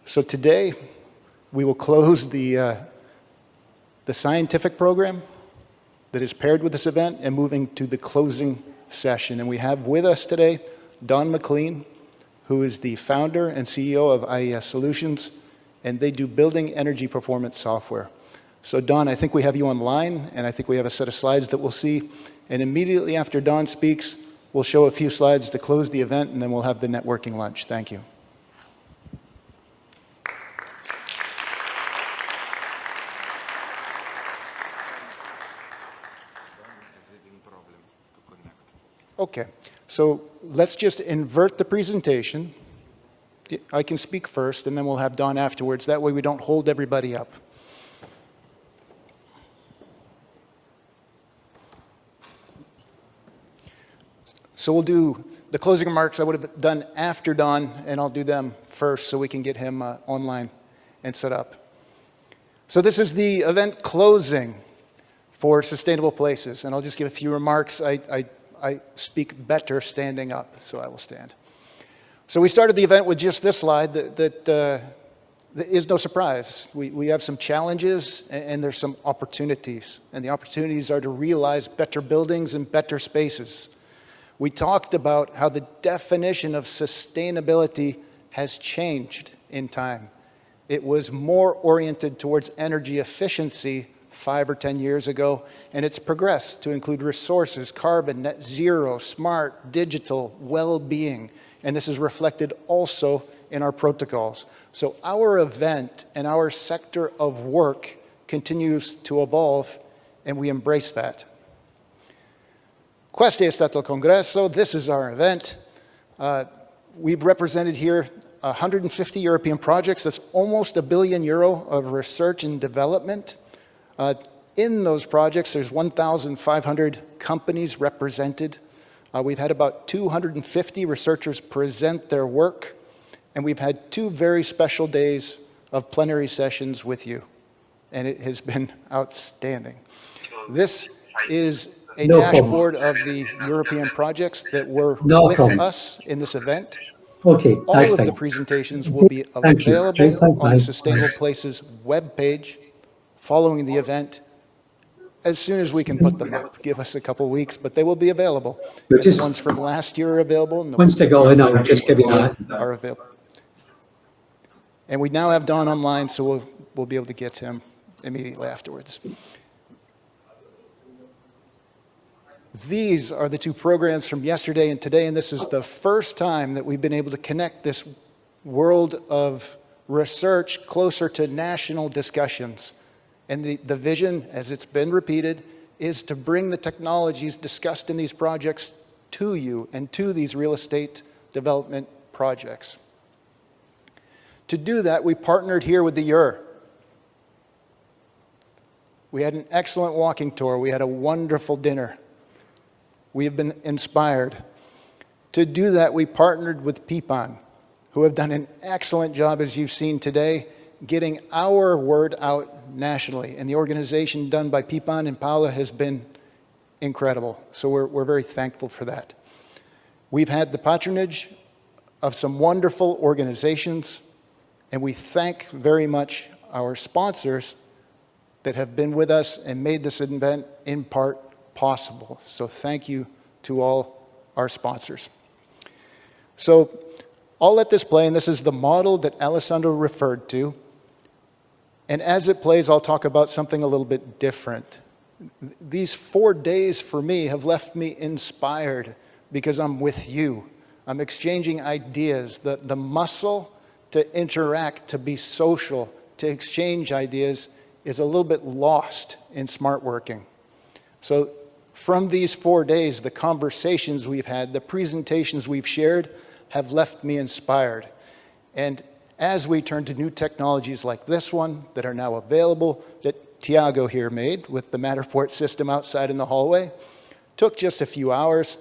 So today, we will close the scientific program that is paired with this event and moving to the closing session. And we have with us today Don McLean, who is the founder and CEO of IES Solutions, and they do building energy performance software. So Don, I think we have you online, and I think we have a set of slides that we'll see. And immediately after Don speaks, we'll show a few slides to close the event, and then we'll have the networking lunch. Thank you. Okay, so let's just invert the presentation. I can speak first, and then we'll have Don afterwards. That way we don't hold everybody up. So we'll do the closing remarks I would have done after Don, and I'll do them first so we can get him online and set up. So this is the event closing for Sustainable Places, and I'll just give a few remarks. I speak better standing up, so I will stand. So we started the event with just this slide that is no surprise. We have some challenges and there's some opportunities, and the opportunities are to realize better buildings and better spaces. We talked about how the definition of sustainability has changed in time. It was more oriented towards energy efficiency 5 or 10 years ago, and it's progressed to include resources, carbon, net zero, smart, digital, well-being, and this is reflected also in our protocols. So our event and our sector of work continues to evolve, and we embrace that. Questo è stato il congresso. This is our event. We've represented here 150 European projects. That's almost €1 billion of research and development. In those projects, there's 1,500 companies represented. We've had about 250 researchers present their work, and we've had 2 very special days of plenary sessions with you, and it has been outstanding. This is a dashboard of the European projects that were with us in this event. Okay, all of the presentations will be available on the Sustainable Places webpage following the event as soon as we can put them up. Give us a couple weeks, but they will be available. And the ones from last year are available. And the once they go in, I'll just give you that. Are available. And we now have Don online, so we'll be able to get to him immediately afterwards. These are the 2 programs from yesterday and today, and this is the first time that we've been able to connect this world of research closer to national discussions. And the vision, as it's been repeated, is to bring the technologies discussed in these projects to you and to these real estate development projects. To do that, we partnered here with the UR. We had an excellent walking tour. We had a wonderful dinner. We have been inspired. To do that, we partnered with PPON, who have done an excellent job, as you've seen today, getting our word out nationally. And the organization done by PPON and Paula has been incredible. So we're very thankful for that. We've had the patronage of some wonderful organizations, and we thank very much our sponsors that have been with us and made this event in part possible. So thank you to all our sponsors. So I'll let this play, and this is the model that Alessandro referred to. And as it plays, I'll talk about something a little bit different. These 4 days for me have left me inspired because I'm with you. I'm exchanging ideas. The muscle to interact, to be social, to exchange ideas is a little bit lost in smart working. So from these 4 days, the conversations we've had, the presentations we've shared have left me inspired. And as we turn to new technologies like this one that are now available, that Tiago here made with the Matterport system outside in the hallway, took just a few hours.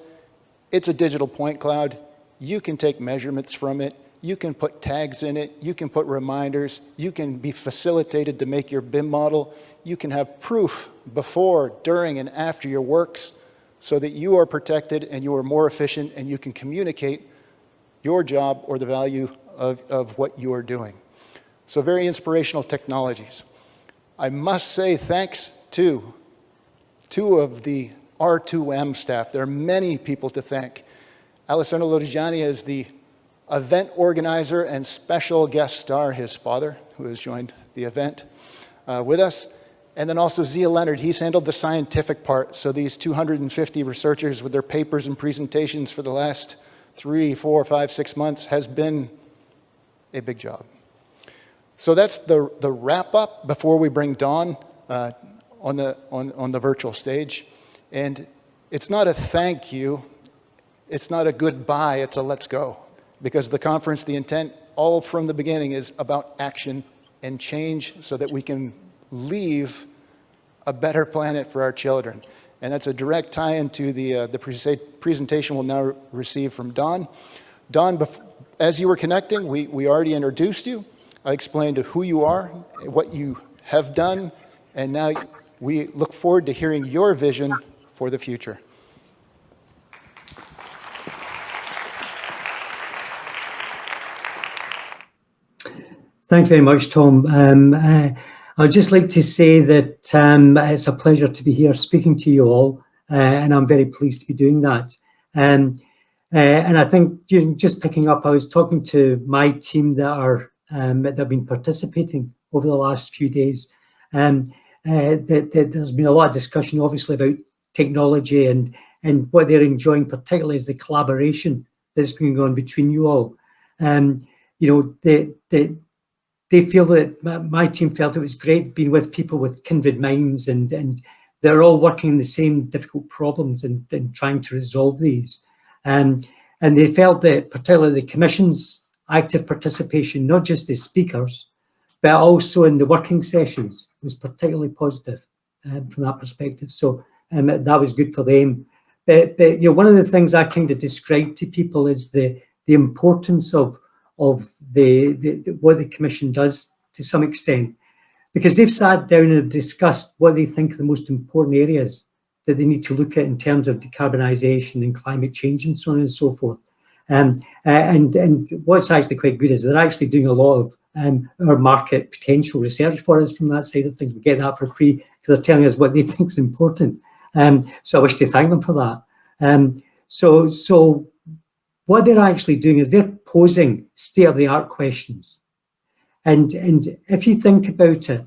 It's a digital point cloud. You can take measurements from it. You can put tags in it. You can put reminders. You can be facilitated to make your BIM model. You can have proof before, during, and after your works so that you are protected and you are more efficient and you can communicate your job or the value of what you are doing. So very inspirational technologies. I must say thanks to two of the R2M staff. There are many people to thank. Alessandro Lodigiani is the event organizer and special guest star, his father, who has joined the event with us. And then also Zia Leonard, he's handled the scientific part. So these 250 researchers with their papers and presentations for the last 3, 4, 5, 6 months has been a big job. So that's the wrap up before we bring Dawn on the virtual stage. And it's not a thank you, it's not a goodbye, it's a let's go. Because the conference, the intent all from the beginning is about action and change so that we can leave a better planet for our children. And that's a direct tie into the presentation we'll now receive from Dawn. Dawn, as you were connecting, we already introduced you. I explained who you are, what you have done, and now we look forward to hearing your vision for the future. Thanks very much, Tom. I'd just like to say that it's a pleasure to be here speaking to you all, and I'm very pleased to be doing that. And I think just picking up, I was talking to my team that have been participating over the last few days. That there's been a lot of discussion, obviously, about technology and what they're enjoying, particularly is the collaboration that's been going on between you all. They feel that my team felt it was great being with people with kindred minds and they're all working on the same difficult problems and trying to resolve these. And they felt that particularly the Commission's active participation, not just as speakers, but also in the working sessions, was particularly positive from that perspective. So that was good for them. But one of the things I kind of described to people is the importance of what the Commission does to some extent, because they've sat down and discussed what they think are the most important areas that they need to look at in terms of decarbonisation and climate change and so on and so forth. And what's actually quite good is they're actually doing a lot of our market potential research for us from that side of things. We get that for free because they're telling us what they think is important. So I wish to thank them for that. So what they're actually doing is they're posing state-of-the-art questions. And if you think about it,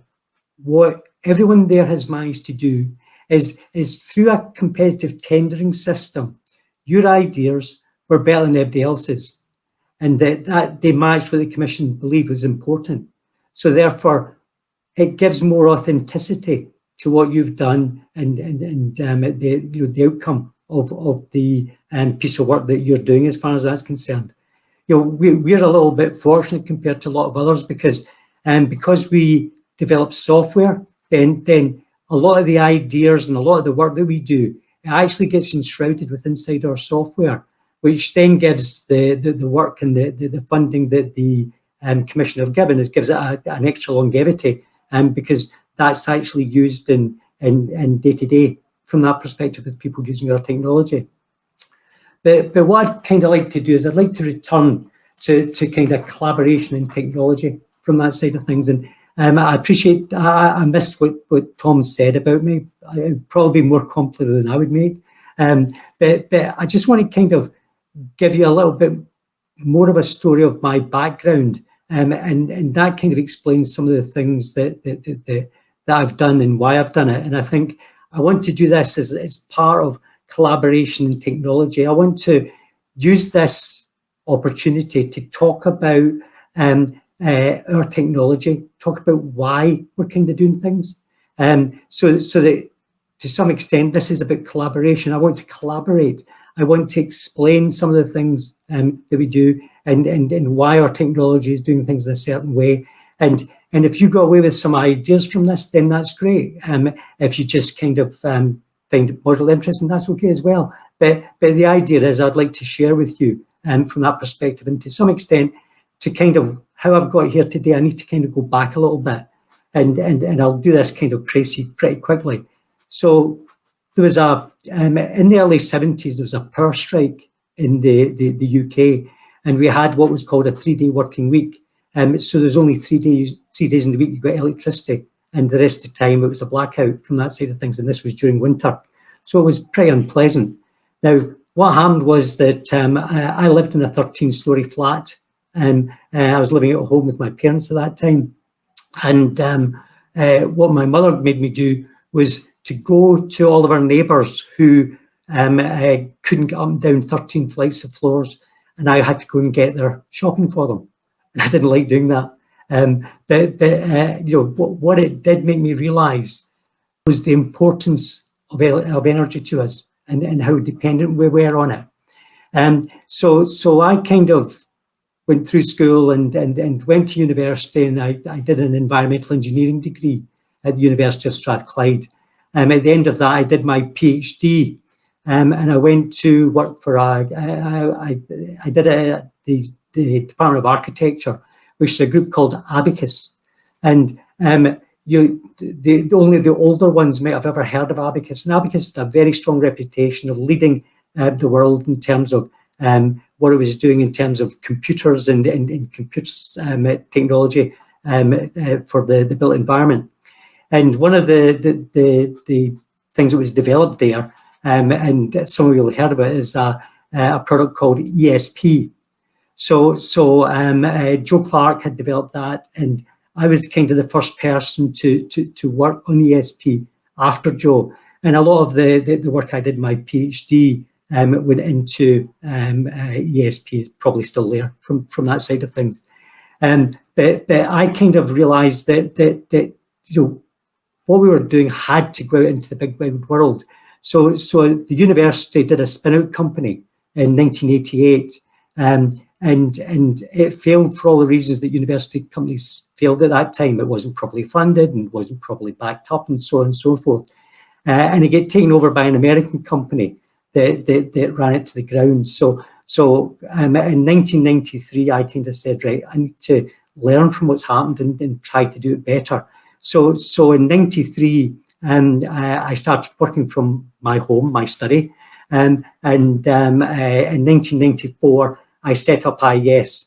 what everyone there has managed to do is through a competitive tendering system, your ideas were better than everybody else's. And that they matched what the Commission believed was important. So therefore, it gives more authenticity to what you've done and the outcome of the piece of work that you're doing as far as that's concerned. We're a little bit fortunate compared to a lot of others because we develop software, then a lot of the ideas and a lot of the work that we do, it actually gets enshrouded with inside our software, which then gives the work and the funding that the Commission have given gives it an extra longevity, because that's actually used in day-to-day from that perspective with people using our technology. But what I'd kind of like to do is I'd like to return to kind of collaboration and technology from that side of things. And I appreciate, I missed what Tom said about me. I'd probably be more complicated than I would make. But I just want to kind of give you a little bit more of a story of my background, and that kind of explains some of the things that I've done and why I've done it. And I think I want to do this as part of collaboration and technology. I want to use this opportunity to talk about our technology, talk about why we're kind of doing things. So that to some extent, this is about collaboration. I want to collaborate. I want to explain some of the things that we do and why our technology is doing things in a certain way. And if you go away with some ideas from this, then that's great. If you just kind of find it model interesting, that's okay as well. But the idea is I'd like to share with you from that perspective, and to some extent, to kind of how I've got here today, I need to kind of go back a little bit, and I'll do this kind of pretty quickly. So there was in the early 70s, there was a power strike in the UK, and we had what was called a 3-day working week. So there's only 3 days in the week you got electricity, and the rest of the time it was a blackout from that side of things, and this was during winter. So it was pretty unpleasant. Now, what happened was that I lived in a 13-storey flat, and I was living at home with my parents at that time. And what my mother made me do was to go to all of our neighbours who couldn't get up and down 13 flights of floors, and I had to go and get their shopping for them. And I didn't like doing that. But you know, what it did make me realise was the importance of energy to us, and how dependent we were on it. So I kind of went through school and went to university, and I did an environmental engineering degree at the University of Strathclyde. At the end of that, I did my PhD, and I went to work for I did the Department of Architecture, which is a group called Abacus. And only the older ones might have ever heard of Abacus. And Abacus had a very strong reputation of leading the world in terms of what it was doing in terms of computers and computer technology for the built environment. And one of the things that was developed there, and some of you will have heard of it, is a product called ESP. So Joe Clark had developed that, and I was kind of the first person to work on ESP after Joe. And a lot of the work I did in my PhD went into ESP. Is probably still there from that side of things. But I kind of realised that you know, what we were doing had to go out into the big wide world. So the university did a spin-out company in 1988, and it failed for all the reasons that university companies failed at that time. It wasn't properly funded and wasn't properly backed up, and so on and so forth. And it got taken over by an American company that ran it to the ground. So in 1993, I kind of said, right, I need to learn from what's happened and try to do it better. So in 93, I started working from my home, my study, and in 1994, I set up IES,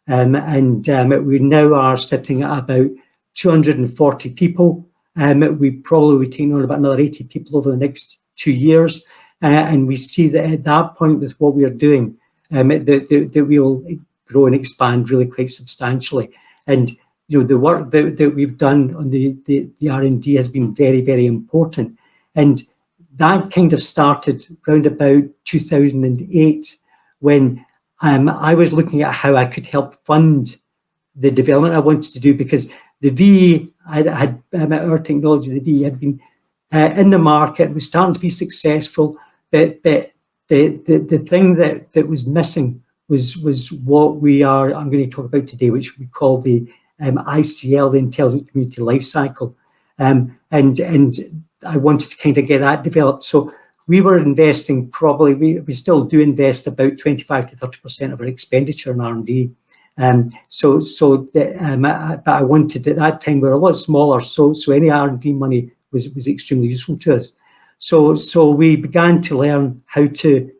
and we now are sitting at about 240 people. We probably will be taking on about another 80 people over the next 2 years, and we see that at that point, with what we are doing, that we will grow and expand really quite substantially. And you know, the work that we've done on the R&D has been very, very important. And that kind of started around about 2008, when I was looking at how I could help fund the development I wanted to do, because the VE had our technology, the VE had been in the market, was starting to be successful, but the thing that was missing was what I'm going to talk about today, which we call the ICL, the Intelligent Community Lifecycle, and I wanted to kind of get that developed. So we were investing probably, we still do invest about 25 to 30% of our expenditure in R&D. But I wanted, at that time, we were a lot smaller, so any R&D money was extremely useful to us. So we began to learn how to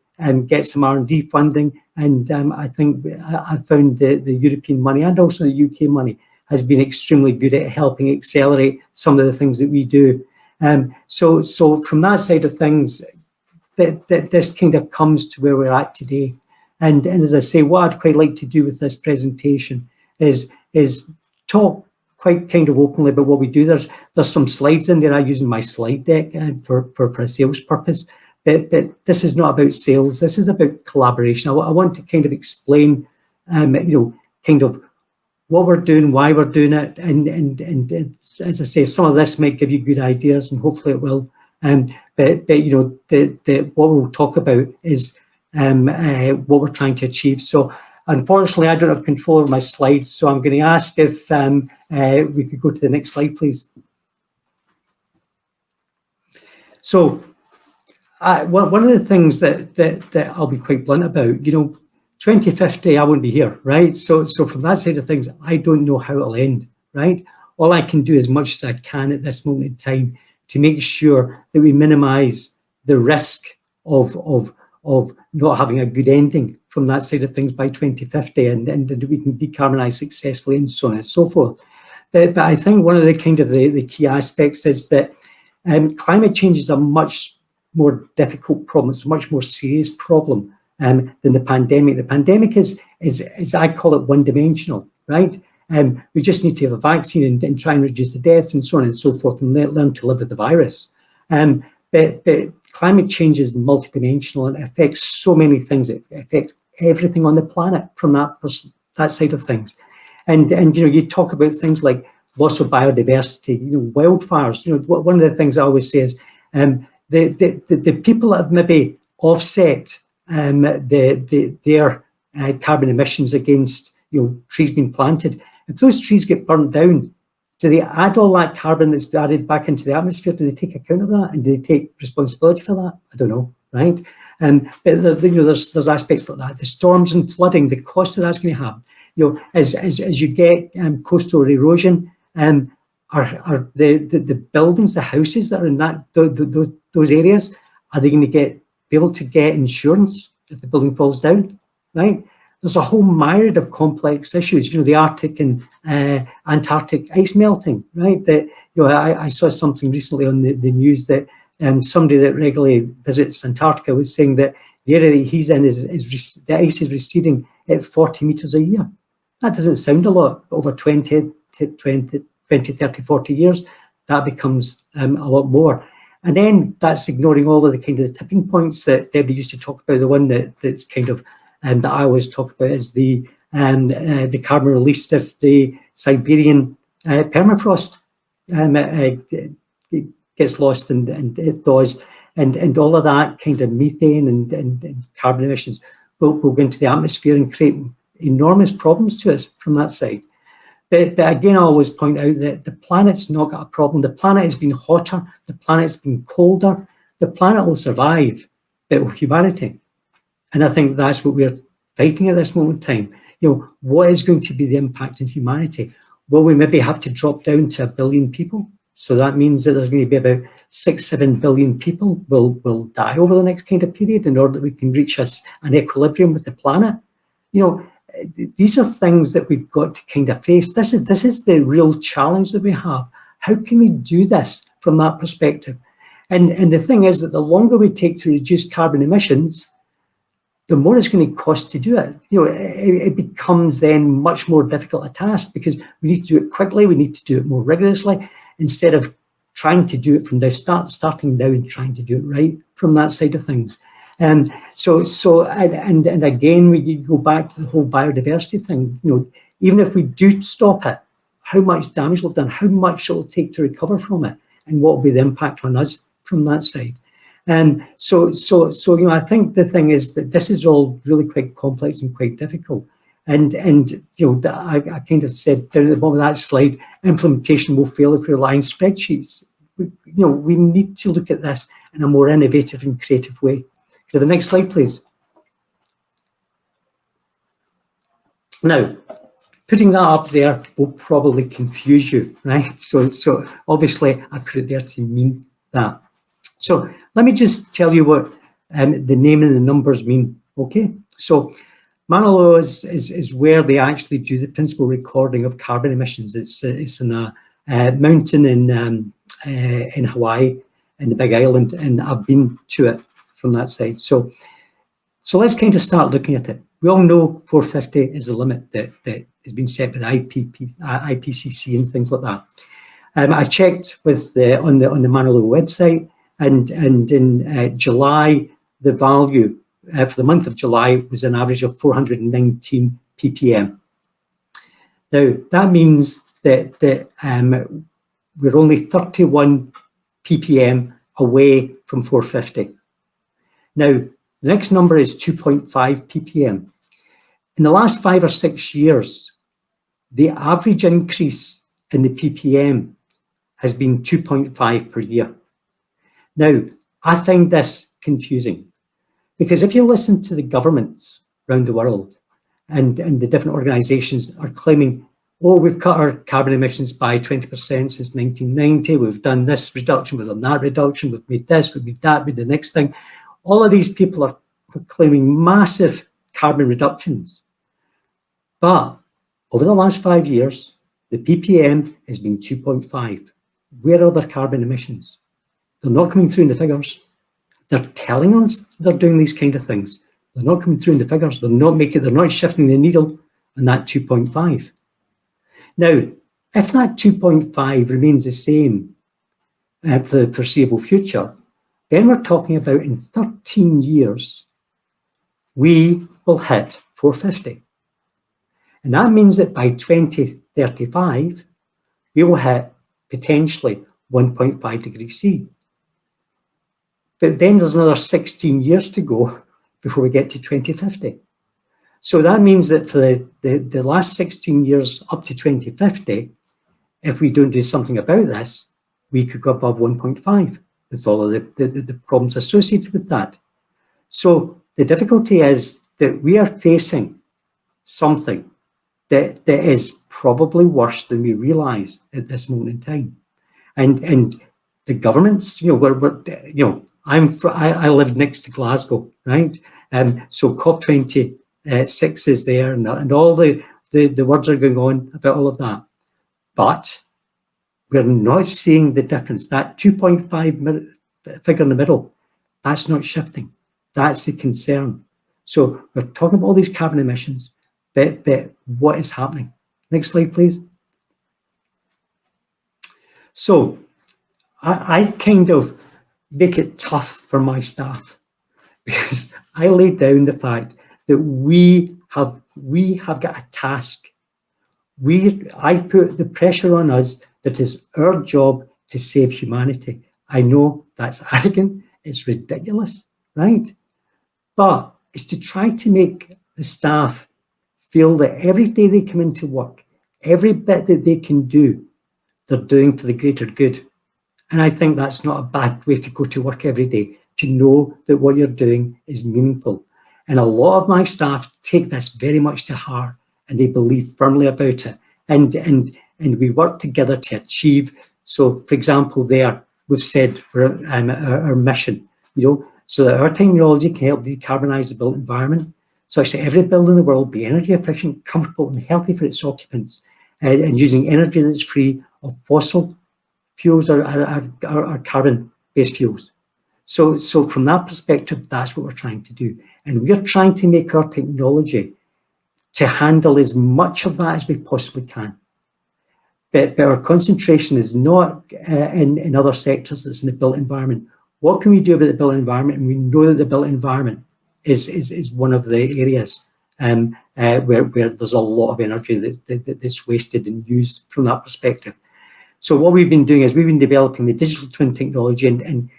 get some R&D funding, and I think I found the European money and also the UK money has been extremely good at helping accelerate some of the things that we do. So from that side of things, that this kind of comes to where we're at today. And as I say, what I'd quite like to do with this presentation is talk quite kind of openly about what we do. There's some slides in there I use in my slide deck for a sales purpose. But this is not about sales. This is about collaboration. I want to kind of explain, you know, kind of what we're doing, why we're doing it, and as I say, some of this might give you good ideas, and hopefully it will. But you know, what we'll talk about is what we're trying to achieve. So unfortunately, I don't have control of my slides, so I'm going to ask if we could go to the next slide, please. So one of the things that I'll be quite blunt about, you know, 2050, I won't be here, right? So from that side of things, I don't know how it'll end, right? All I can do as much as I can at this moment in time to make sure that we minimise the risk of not having a good ending from that side of things by 2050, and we can decarbonise successfully, and so on and so forth. But I think one of the kind of the key aspects is that climate change is a much more difficult problem. It's a much more serious problem than the pandemic. The pandemic is I call it one-dimensional, right? We just need to have a vaccine and try and reduce the deaths and so on and so forth, and learn to live with the virus. But climate change is multidimensional, and it affects so many things. It affects everything on the planet from that side of things. And you talk about things like loss of biodiversity, wildfires. One of the things I always say is the people that have maybe offset their carbon emissions against trees being planted. If those trees get burnt down, do they add all that carbon that's added back into the atmosphere? Do they take account of that, and do they take responsibility for that? I don't know, right? But there's aspects like that. The storms and flooding, the cost of that's going to have. As you get coastal erosion, are the buildings, the houses that are in those areas, are they going to be able to get insurance if the building falls down, right? There's a whole myriad of complex issues. The Arctic and Antarctic ice melting, right? That I saw something recently on the news that somebody that regularly visits Antarctica was saying that the area that he's in the ice is receding at 40 meters a year. That doesn't sound a lot, but over 20, 30, 40 years, that becomes a lot more. And then that's ignoring all of the kind of the tipping points that Debbie used to talk about. The one that's kind of that I always talk about is the carbon released if the Siberian permafrost it gets lost and it thaws, and all of that kind of methane and carbon emissions will go into the atmosphere and create enormous problems to us from that side. But again, I always point out that the planet's not got a problem. The planet has been hotter. The planet's been colder. The planet will survive, but will humanity? And I think that's what we're fighting at this moment in time. What is going to be the impact on humanity? Will we maybe have to drop down to 1 billion people? So that means that there's going to be about 6-7 billion people will die over the next kind of period in order that we can reach an equilibrium with the planet. These are things that we've got to kind of face. This is the real challenge that we have. How can we do this from that perspective? And the thing is that the longer we take to reduce carbon emissions, the more it's going to cost to do it. It becomes then much more difficult a task because we need to do it quickly. We need to do it more rigorously instead of trying to do it from now, starting now and trying to do it right from that side of things. And again, we go back to the whole biodiversity thing. Even if we do stop it, how much damage will be done? How much it will take to recover from it, and what will be the impact on us from that side? And so I think the thing is that this is all really quite complex and quite difficult. And I kind of said down at the bottom of that slide, implementation will fail if we rely on spreadsheets. We need to look at this in a more innovative and creative way. So the next slide, please. Now, putting that up there will probably confuse you, right? So obviously I put it there to mean that. So let me just tell you what the name and the numbers mean, okay? So Mauna Loa is where they actually do the principal recording of carbon emissions. It's in a mountain in Hawaii, in the Big Island, and I've been to it from that side. So let's kind of start looking at it. We all know 450 is the limit that has been set by the IPCC and things like that. I checked with on the Mauna Loa website, and in July, the value for the month of July was an average of 419 ppm. Now that means that we're only 31 ppm away from 450. Now, the next number is 2.5 ppm. In the last 5 or 6 years, the average increase in the ppm has been 2.5 per year. Now, I find this confusing because if you listen to the governments around the world and the different organizations are claiming, oh, we've cut our carbon emissions by 20% since 1990, we've done this reduction, we've done that reduction, we've made this, we've made that, we've made the next thing. All of these people are claiming massive carbon reductions. But over the last 5 years, the ppm has been 2.5. Where are their carbon emissions? They're not coming through in the figures. They're telling us they're doing these kind of things. They're not coming through in the figures. They're not shifting the needle on that 2.5. Now, if that 2.5 remains the same for the foreseeable future, then we're talking about in 13 years, we will hit 450. And that means that by 2035, we will hit potentially 1.5 degrees C. But then there's another 16 years to go before we get to 2050. So that means that for the last 16 years up to 2050, if we don't do something about this, we could go above 1.5 with all of the problems associated with that. So the difficulty is that we are facing something that is probably worse than we realise at this moment in time. And the governments, I live next to Glasgow, right? So COP26 is there, and all the words are going on about all of that. But we're not seeing the difference. That 2.5 figure in the middle, that's not shifting. That's the concern. So we're talking about all these carbon emissions, but what is happening? Next slide, please. So I kind of make it tough for my staff because I lay down the fact that we have got a task. I put the pressure on us that it's our job to save humanity. I know that's arrogant, it's ridiculous, right? But it's to try to make the staff feel that every day they come into work, every bit that they can do, they're doing for the greater good. And I think that's not a bad way to go to work every day, to know that what you're doing is meaningful. And a lot of my staff take this very much to heart, and they believe firmly about it. And we work together to achieve. So, for example, we've said our mission, so that our technology can help decarbonise the built environment, such that every building in the world be energy efficient, comfortable and healthy for its occupants, and using energy that's free of fossil fuels or carbon-based fuels. So from that perspective, that's what we're trying to do. And we're trying to make our technology to handle as much of that as we possibly can. But our concentration is not in other sectors, it's in the built environment. What can we do about the built environment? And we know that the built environment is one of the areas where there's a lot of energy that's wasted and used from that perspective. So what we've been doing is we've been developing the digital twin technology, and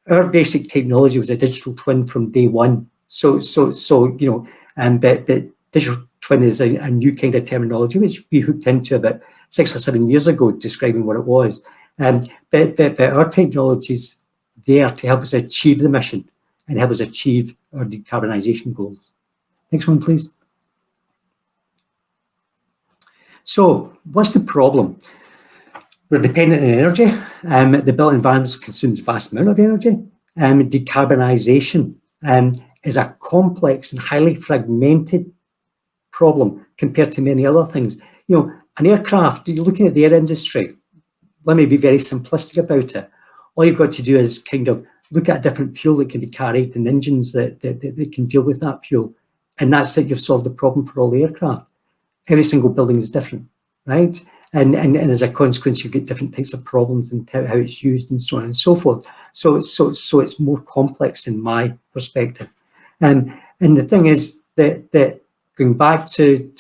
our basic technology was a digital twin from day one. So but digital twin is a new kind of terminology which we hooked into about 6 or 7 years ago, describing what it was. But our technology is there to help us achieve the mission and help us achieve our decarbonisation goals. Next one, please. So what's the problem? We're dependent on energy. The built environment consumes vast amount of energy. Decarbonisation is a complex and highly fragmented problem compared to many other things. An aircraft, you're looking at the air industry. Let me be very simplistic about it. All you've got to do is kind of look at a different fuel that can be carried and engines that can deal with that fuel. And that's it, you've solved the problem for all the aircraft. Every single building is different, right? And as a consequence, you get different types of problems and how it's used and so on and so forth. So it's more complex in my perspective. And the thing is that going back to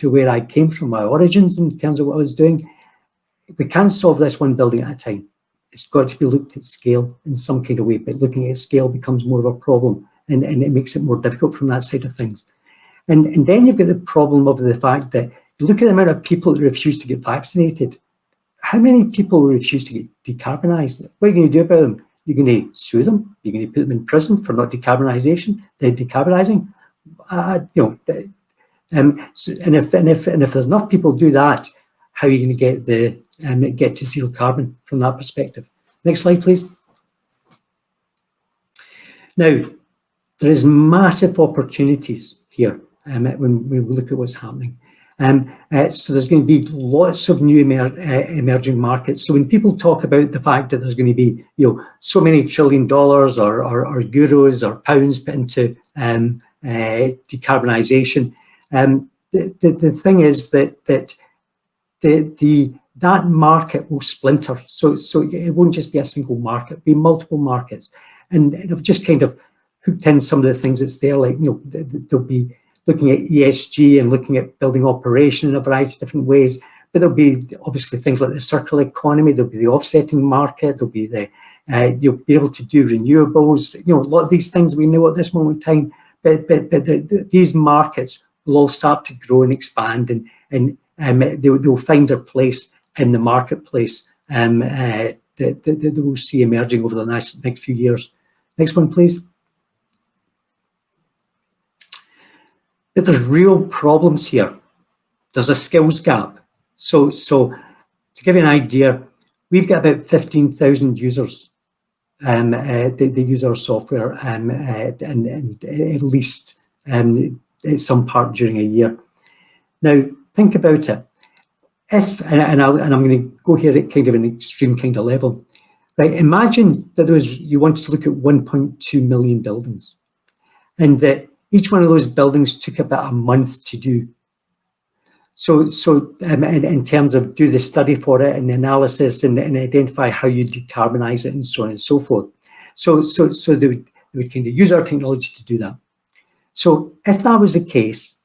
where I came from, my origins in terms of what I was doing, we can't solve this one building at a time. It's got to be looked at scale in some kind of way, but looking at scale becomes more of a problem, and it makes it more difficult from that side of things. And then you've got the problem of the fact that you look at the amount of people that refuse to get vaccinated. How many people refuse to get decarbonised? What are you going to do about them? You're going to sue them? You're going to put them in prison for not decarbonising? And if there's enough people do that, how are you going to get to zero carbon from that perspective? Next slide, please. Now, there is massive opportunities here when we look at what's happening. So there's going to be lots of new emerging markets. So when people talk about the fact that there's going to be, so many $1 trillion or euros or pounds put into decarbonisation, the thing is that that market will splinter. So it won't just be a single market; it'll be multiple markets. And I've just kind of hooked in some of the things that's there, like they'll be looking at ESG and looking at building operation in a variety of different ways. But there'll be obviously things like the circular economy. There'll be the offsetting market. There'll be you'll be able to do renewables. A lot of these things we know at this moment in time. But these markets will all start to grow and expand, and they'll find their place in the marketplace that we'll see emerging over the next few years. Next one, please. But there's real problems here. There's a skills gap. So to give you an idea, we've got about 15,000 users that use our software and at least some part during a year. Now, think about it. And I'm going to go here at kind of an extreme kind of level. Right? Imagine that you wanted to look at 1.2 million buildings, and that each one of those buildings took about a month to do. So in terms of do the study for it and the analysis and identify how you decarbonize it and so on and so forth. So they would kind of use our technology to do that. So if that was the case,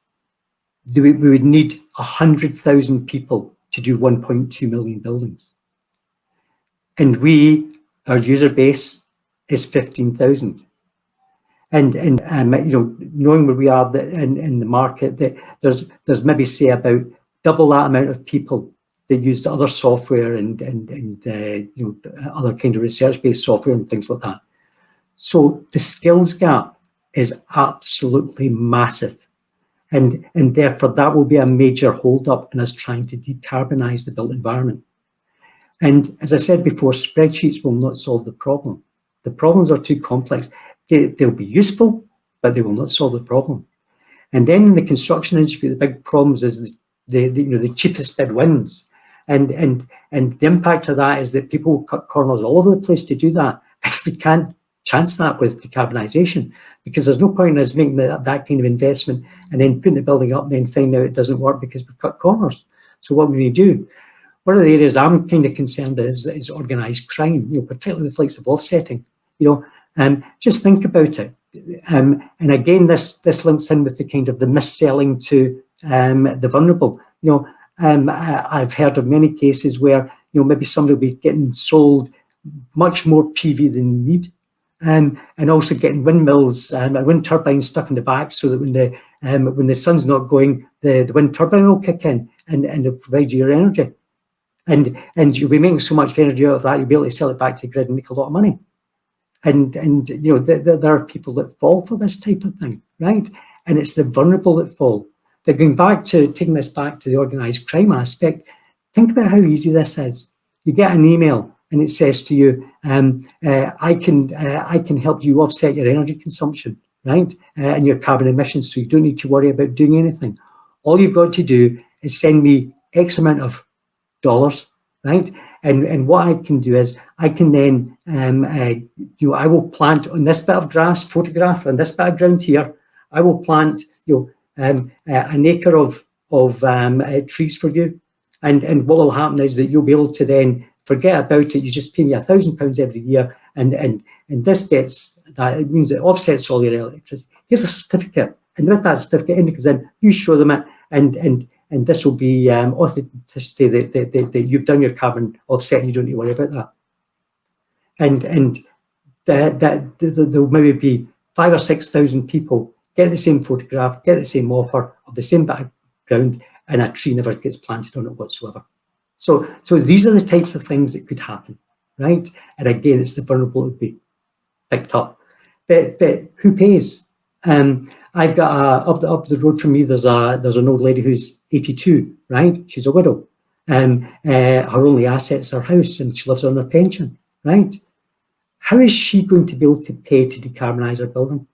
we would need 100,000 people to do 1.2 million buildings. And our user base is 15,000. And knowing where we are in the market, that there's maybe say about double that amount of people that use the other software and other kind of research-based software and things like that. So the skills gap is absolutely massive, and therefore that will be a major hold-up in us trying to decarbonize the built environment. And as I said before, spreadsheets will not solve the problem. The problems are too complex. They'll be useful, but they will not solve the problem. And then in the construction industry, the big problems is the cheapest bid wins. And the impact of that is that people will cut corners all over the place to do that. We can't chance that with decarbonisation, because there's no point in us making that kind of investment and then putting the building up and then finding out it doesn't work because we've cut corners. So what we do? One of the areas I'm kind of concerned is organised crime, particularly the likes of offsetting. Just think about it. And again, this links in with the kind of the mis-selling to the vulnerable. I've heard of many cases where maybe somebody will be getting sold much more PV than they need, and also getting windmills and wind turbines stuck in the back, so that when the sun's not going, the wind turbine will kick in and it'll provide you your energy, and you'll be making so much energy out of that you'll be able to sell it back to the grid and make a lot of money. And there are people that fall for this type of thing, right? And it's the vulnerable that fall. But taking this back to the organised crime aspect, think about how easy this is. You get an email and it says to you, I can help you offset your energy consumption, right? And your carbon emissions, so you don't need to worry about doing anything. All you've got to do is send me X amount of dollars, right? And what I can do is I can then, I will plant on this bit of grass, photograph on this bit of ground here. I will plant, an acre of trees for you. And what will happen is that you'll be able to then forget about it. You just pay me £1,000 every year, and this gets that. It means it offsets all your electricity. Here's a certificate, and with that certificate, in goes in. You show them it, and this will be authenticity that you've done your carbon offset, and you don't need to worry about that. And there'll maybe be 5,000 or 6,000 people get the same photograph, get the same offer of the same background, and a tree never gets planted on it whatsoever. So these are the types of things that could happen, right? And again, it's the vulnerable that be picked up. But who pays? I've got up the road from me. There's an old lady who's 82, right? She's a widow. Her only assets are her house, and she lives on her pension, right? How is she going to be able to pay to decarbonise her building,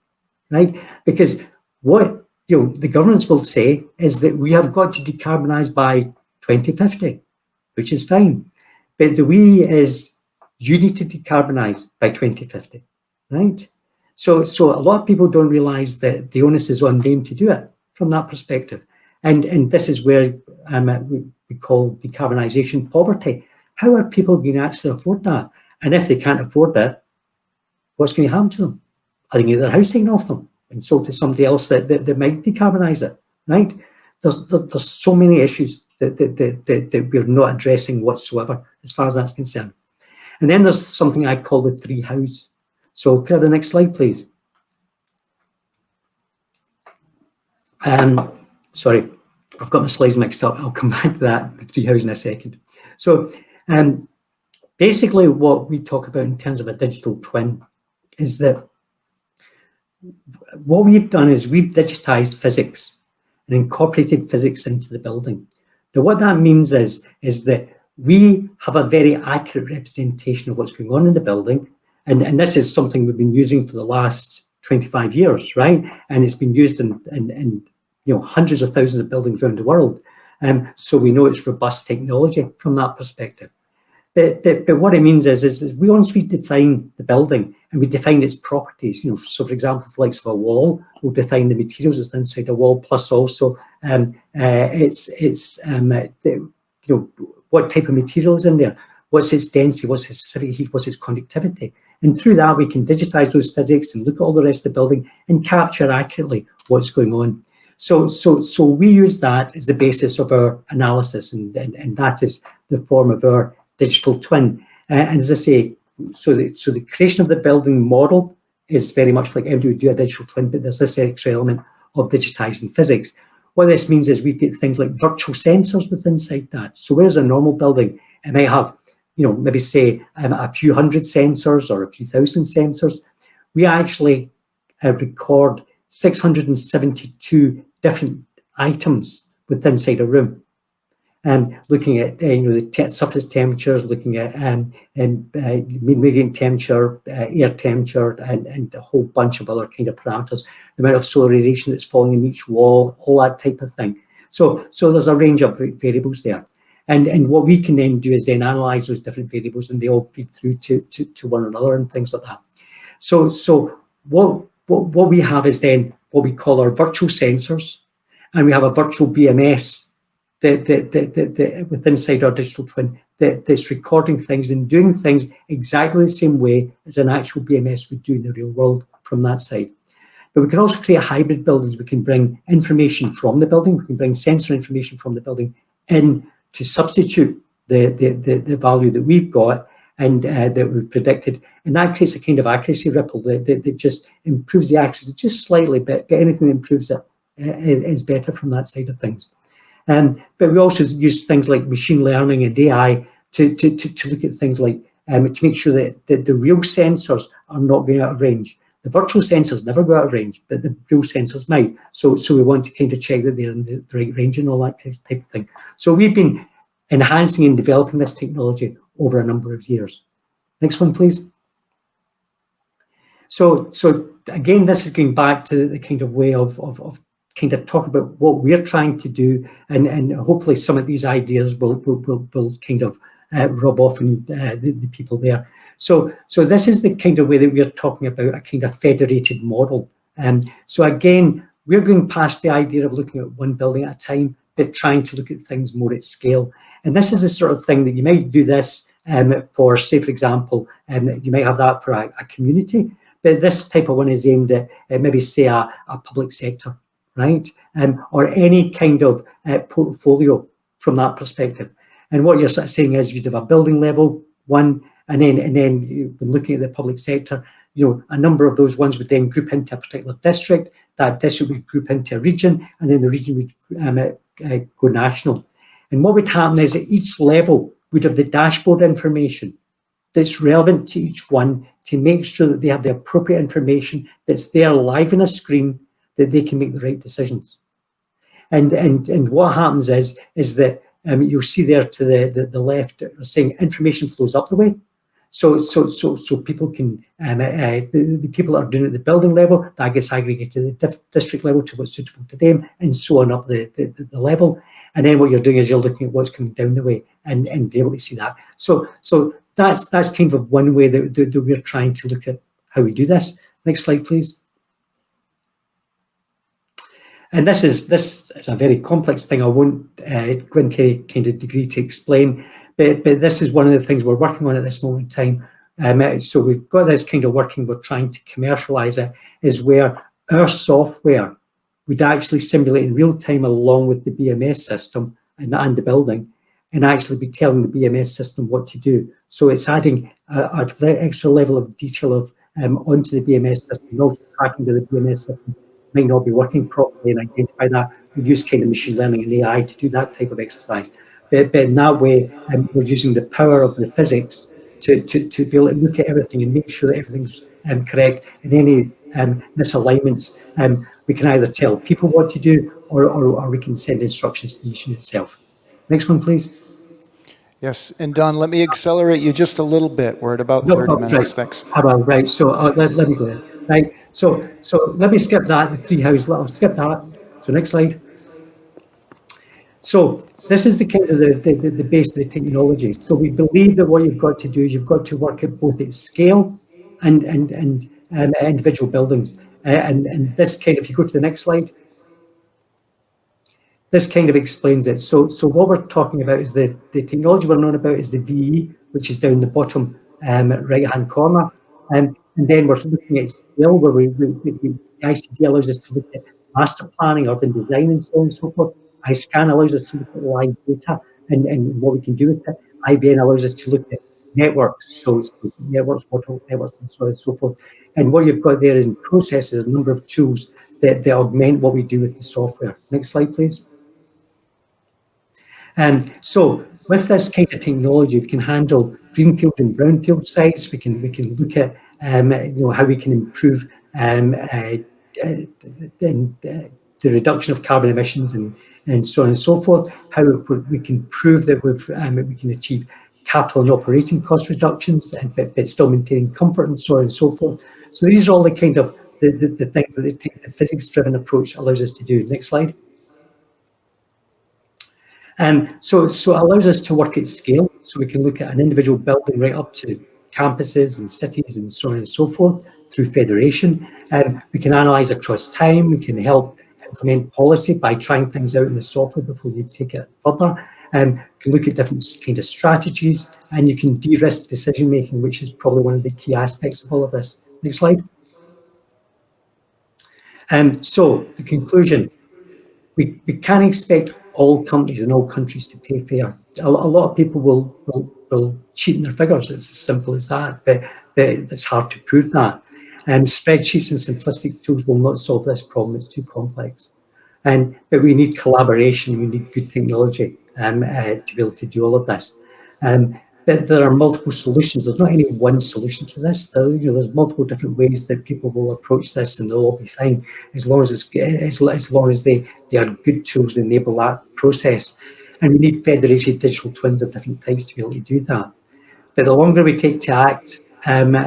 right? Because what the governments will say is that we have got to decarbonise by 2050, which is fine. But the we is you need to decarbonise by 2050, right? So a lot of people don't realise that the onus is on them to do it from that perspective. And this is where we call decarbonisation poverty. How are people going to actually afford that? And if they can't afford that, what's going to happen to them? Are they going to get their house taken off them and sold to somebody else that might decarbonise it, right? There's so many issues that we're not addressing whatsoever as far as that's concerned. And then there's something I call the three hows. So could I have the next slide, please? Sorry, I've got my slides mixed up. I'll come back to that, the three hows, in a second. So basically what we talk about in terms of a digital twin is that what we've done is we've digitized physics and incorporated physics into the building. Now what that means is that we have a very accurate representation of what's going on in the building. And this is something we've been using for the last 25 years, right? And it's been used in hundreds of thousands of buildings around the world. So we know it's robust technology from that perspective. But what it means is once we define the building and we define its properties, so for example, for likes of a wall, we'll define the materials that's inside a wall, plus also what type of material is in there, what's its density, what's its specific heat, what's its conductivity. And through that, we can digitize those physics and look at all the rest of the building and capture accurately what's going on. So we use that as the basis of our analysis, and that is the form of our digital twin. And as I say, so the creation of the building model is very much like how do we do a digital twin, but there's this extra element of digitizing physics. What this means is we've got things like virtual sensors within inside that. So whereas a normal building, it may have, maybe say a few hundred sensors or a few thousand sensors, we actually record 672 different items within inside a room. And looking at the surface temperatures, looking at median temperature, air temperature, and a whole bunch of other kind of parameters, the amount of solar radiation that's falling in each wall, all that type of thing. So there's a range of variables there. And what we can then do is then analyze those different variables, and they all feed through to one another and things like that. So what we have is then what we call our virtual sensors, and we have a virtual BMS that within inside our digital twin that's recording things and doing things exactly the same way as an actual BMS would do in the real world from that side. But we can also create hybrid buildings. We can bring information from the building, we can bring sensor information from the building in to substitute the value that we've got and that we've predicted. And that creates a kind of accuracy ripple that just improves the accuracy just slightly, but anything that improves it is better from that side of things. But we also use things like machine learning and AI to look at things like to make sure that the real sensors are not going out of range. The virtual sensors never go out of range, but the real sensors might. So we want to kind of check that they're in the right range and all that type of thing. So we've been enhancing and developing this technology over a number of years. Next one, please. So again, this is going back to the kind of way of kind of talk about what we're trying to do, and hopefully some of these ideas will kind of rub off on the people there. So this is the kind of way that we're talking about a kind of federated model. So again, we're going past the idea of looking at one building at a time, but trying to look at things more at scale. And this is the sort of thing that you might do this for, say, for example, you might have that for a community, but this type of one is aimed at maybe, say, a public sector, right? Or any kind of portfolio from that perspective. And what you're sort of saying is you'd have a building level one, and then you've been looking at the public sector, a number of those ones would then group into a particular district, that district would group into a region, and then the region would go national. And what would happen is at each level, we'd have the dashboard information that's relevant to each one to make sure that they have the appropriate information that's there live on a screen, that they can make the right decisions. And what happens is that you'll see there to the left saying information flows up the way. So people can, the people that are doing it at the building level, that gets aggregated at the district level to what's suitable to them, and so on up the level. And then what you're doing is you're looking at what's coming down the way and be able to see that. So that's kind of one way that we're trying to look at how we do this. Next slide, please. And this is a very complex thing. I won't go into any kind of degree to explain, but this is one of the things we're working on at this moment in time. So we've got this kind of working, we're trying to commercialize it, is where our software would actually simulate in real time along with the BMS system and the building, and actually be telling the BMS system what to do. So it's adding an extra level of detail of onto the BMS system, and also tracking to the BMS system might not be working properly, and identify that. We use kind of machine learning and AI to do that type of exercise. But in that way, we're using the power of the physics to be able to look at everything and make sure that everything's correct. And any misalignments, we can either tell people what to do, or we can send instructions to the machine itself. Next one, please. Yes, and Don, let me accelerate you just a little bit. We're at about 30 minutes. Right. Thanks. Right. So let me go there. Right. So let me skip that. The three house. I'll skip that. So next slide. So this is the kind of the base of the technology. So we believe that what you've got to do is you've got to work at both its scale and individual buildings. And this kind of, if you go to the next slide, this kind of explains it. So what we're talking about is the technology we're known about is the VE, which is down the bottom right-hand corner. And then we're looking at scale, where the ICD allows us to look at master planning, urban design, and so on and so forth. iScan allows us to look at live data and what we can do with it. IVN allows us to look at networks, so networks, portal networks, and so on and so forth. And what you've got there is in processes, a number of tools that augment what we do with the software. Next slide, please. So with this kind of technology, we can handle greenfield and brownfield sites. We can look at how we can improve the reduction of carbon emissions and so on and so forth. How we can prove that we can achieve capital and operating cost reductions, but still maintaining comfort and so on and so forth. So these are all the kind of the things that the physics-driven approach allows us to do. Next slide. So it allows us to work at scale, so we can look at an individual building right up to campuses and cities and so on and so forth through federation. We can analyze across time. We can help implement policy by trying things out in the software before you take it further. You can look at different kind of strategies, and you can de-risk decision making, which is probably one of the key aspects of all of this. Next slide. So the conclusion. We can't expect all companies in all countries to pay fair. A lot of people will cheat in their figures. It's as simple as that, but it's hard to prove that. Spreadsheets and simplistic tools will not solve this problem. It's too complex. But we need collaboration. We need good technology to be able to do all of this. But there are multiple solutions. There's not any one solution to this. There's multiple different ways that people will approach this, and they'll all be fine as long as they are good tools that enable that process. And we need federated digital twins of different types to be able to do that. But the longer we take to act, we'll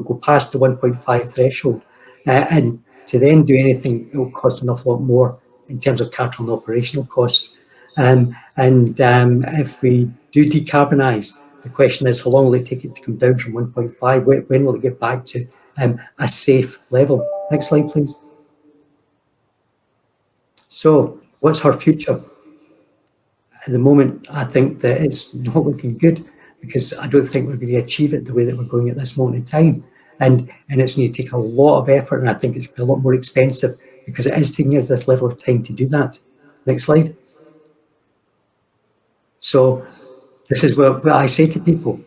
go past the 1.5 threshold, and to then do anything, it will cost an awful lot more in terms of capital and operational costs. If we do decarbonise, the question is, how long will it take it to come down from 1.5? When will it get back to a safe level? Next slide, please. So what's our future? At the moment, I think that it's not looking good, because I don't think we're going to achieve it the way that we're going at this moment in time. And it's going to take a lot of effort, and I think it's going to be a lot more expensive, because it is taking us this level of time to do that. Next slide. So this is what I say to people.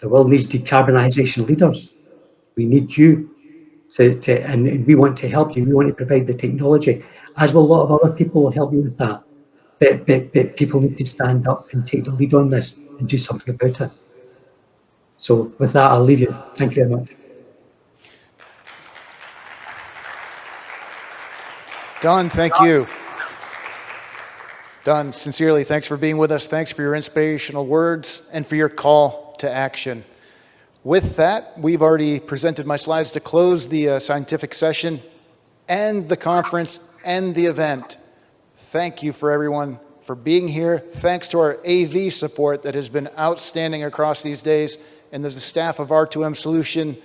The world needs decarbonisation leaders. We need you and we want to help you. We want to provide the technology, as will a lot of other people will help you with that. But people need to stand up and take the lead on this and do something about it. So with that, I'll leave you. Thank you very much. Don, thank you. Done. Sincerely, thanks for being with us. Thanks for your inspirational words and for your call to action. With that, we've already presented my slides to close the scientific session and the conference and the event. Thank you for everyone for being here. Thanks to our AV support that has been outstanding across these days, and there's the staff of R2M Solution,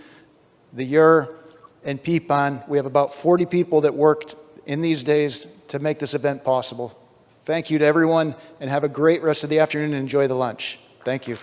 the UR, and PPON. We have about 40 people that worked in these days to make this event possible. Thank you to everyone, and have a great rest of the afternoon and enjoy the lunch. Thank you.